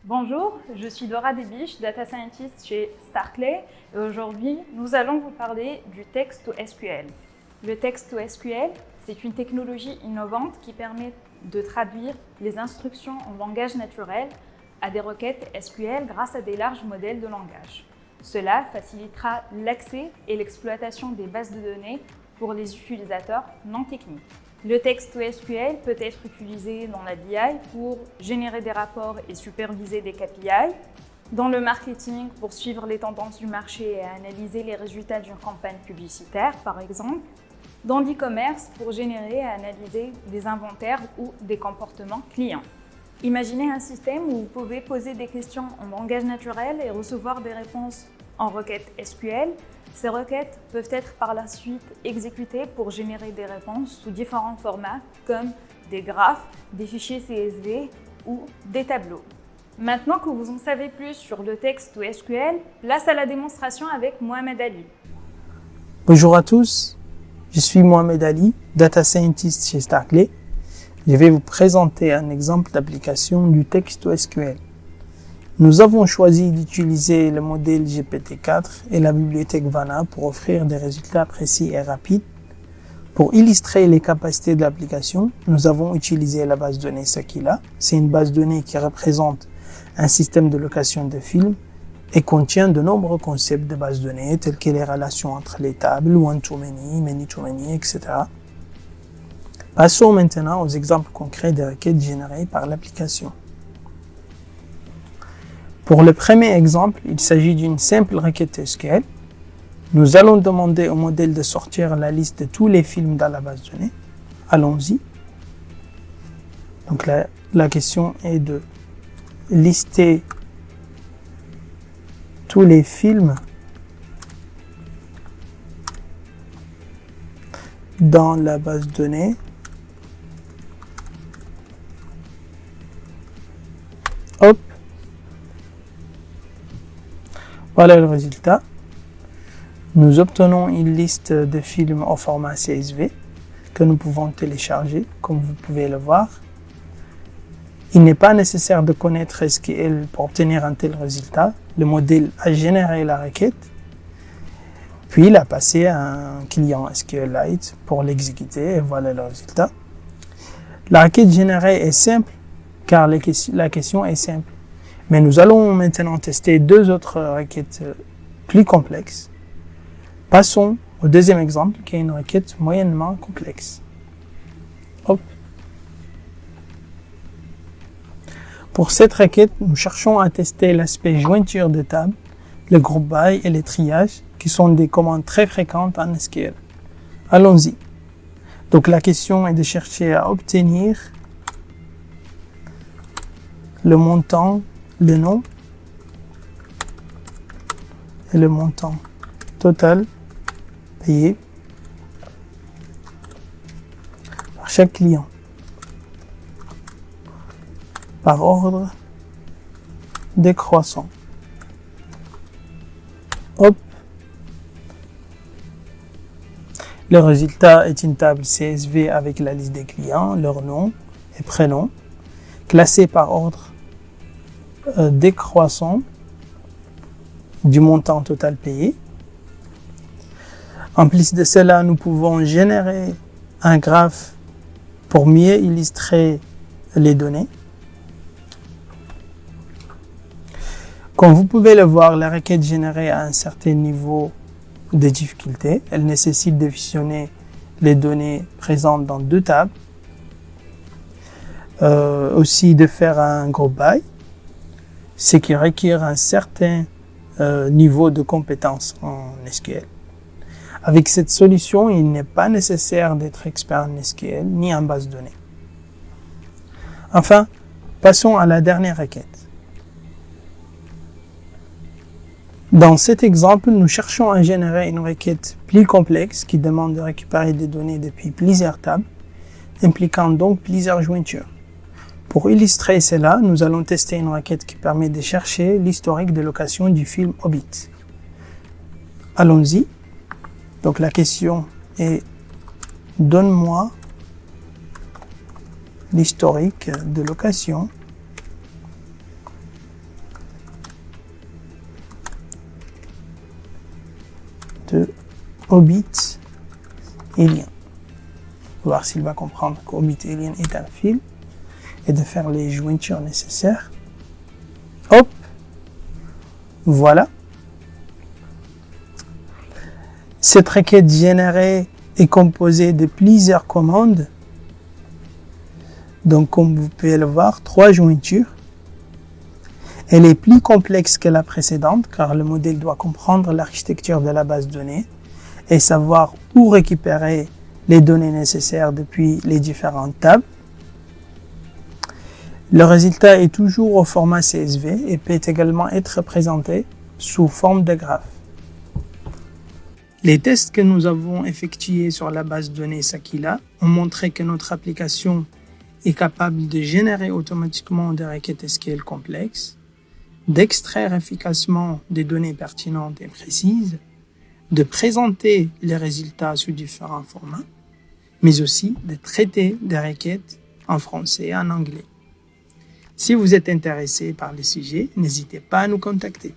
Bonjour, je suis Dora Debiche, Data Scientist chez Starkley et aujourd'hui nous allons vous parler du Text-to-SQL. Le Text-to-SQL, c'est une technologie innovante qui permet de traduire les instructions en langage naturel à des requêtes SQL grâce à des larges modèles de langage. Cela facilitera l'accès et l'exploitation des bases de données pour les utilisateurs non techniques. Le Text-to-SQL peut être utilisé dans la BI pour générer des rapports et superviser des KPI, dans le marketing pour suivre les tendances du marché et analyser les résultats d'une campagne publicitaire, par exemple, dans l'e-commerce pour générer et analyser des inventaires ou des comportements clients. Imaginez un système où vous pouvez poser des questions en langage naturel et recevoir des réponses en requête SQL. Ces requêtes peuvent être par la suite exécutées pour générer des réponses sous différents formats comme des graphes, des fichiers CSV ou des tableaux. Maintenant que vous en savez plus sur le Text-to-SQL, place à la démonstration avec Mohamed Ali. Bonjour à tous, je suis Mohamed Ali, Data Scientist chez Starkley. Je vais vous présenter un exemple d'application du Text-to-SQL. Nous avons choisi d'utiliser le modèle GPT-4 et la bibliothèque Vana pour offrir des résultats précis et rapides. Pour illustrer les capacités de l'application, nous avons utilisé la base de données Sakila. C'est une base de données qui représente un système de location de films et contient de nombreux concepts de base de données tels que les relations entre les tables, one-to-many, many-to-many, etc. Passons maintenant aux exemples concrets des requêtes générées par l'application. Pour le premier exemple, il s'agit d'une simple requête SQL. Nous allons demander au modèle de sortir la liste de tous les films dans la base de données. Allons-y. Donc la question est de lister tous les films dans la base de données. Hop. Voilà le résultat. Nous obtenons une liste de films au format CSV que nous pouvons télécharger, comme vous pouvez le voir. Il n'est pas nécessaire de connaître SQL pour obtenir un tel résultat. Le modèle a généré la requête, puis il a passé à un client SQLite pour l'exécuter, et voilà le résultat. La requête générée est simple, car la question est simple. Mais nous allons maintenant tester deux autres requêtes plus complexes. Passons au deuxième exemple, qui est une requête moyennement complexe. Hop. Pour cette requête, nous cherchons à tester l'aspect jointure de table, le group by et les triages, qui sont des commandes très fréquentes en SQL. Allons-y. Donc la question est de chercher à obtenir le montant, le nom et le montant total payé par chaque client par ordre décroissant. Hop. Le résultat est une table CSV avec la liste des clients, leur nom et prénom, classée par ordre décroissant du montant total payé. En plus de cela, nous pouvons générer un graphe pour mieux illustrer les données. Comme vous pouvez le voir, la requête générée à un certain niveau de difficulté. Elle nécessite de fusionner les données présentes dans deux tables. Aussi de faire un group by, ce qui requiert un certain niveau de compétence en SQL. Avec cette solution, il n'est pas nécessaire d'être expert en SQL ni en base de données. Enfin, passons à la dernière requête. Dans cet exemple, nous cherchons à générer une requête plus complexe qui demande de récupérer des données depuis plusieurs tables, impliquant donc plusieurs jointures. Pour illustrer cela, nous allons tester une requête qui permet de chercher l'historique de location du film Hobbit. Allons-y. Donc la question est « Donne-moi l'historique de location Obit Alien. Voir s'il va comprendre qu'Obit Alien est un film et de faire les jointures nécessaires. Hop, voilà. Cette requête générée est composée de plusieurs commandes. Donc, comme vous pouvez le voir, 3 jointures. Elle est plus complexe que la précédente car le modèle doit comprendre l'architecture de la base de données et savoir où récupérer les données nécessaires depuis les différentes tables. Le résultat est toujours au format CSV et peut également être présenté sous forme de graphe. Les tests que nous avons effectués sur la base de données Sakila ont montré que notre application est capable de générer automatiquement des requêtes SQL complexes, d'extraire efficacement des données pertinentes et précises, de présenter les résultats sous différents formats, mais aussi de traiter des requêtes en français et en anglais. Si vous êtes intéressé par le sujet, n'hésitez pas à nous contacter.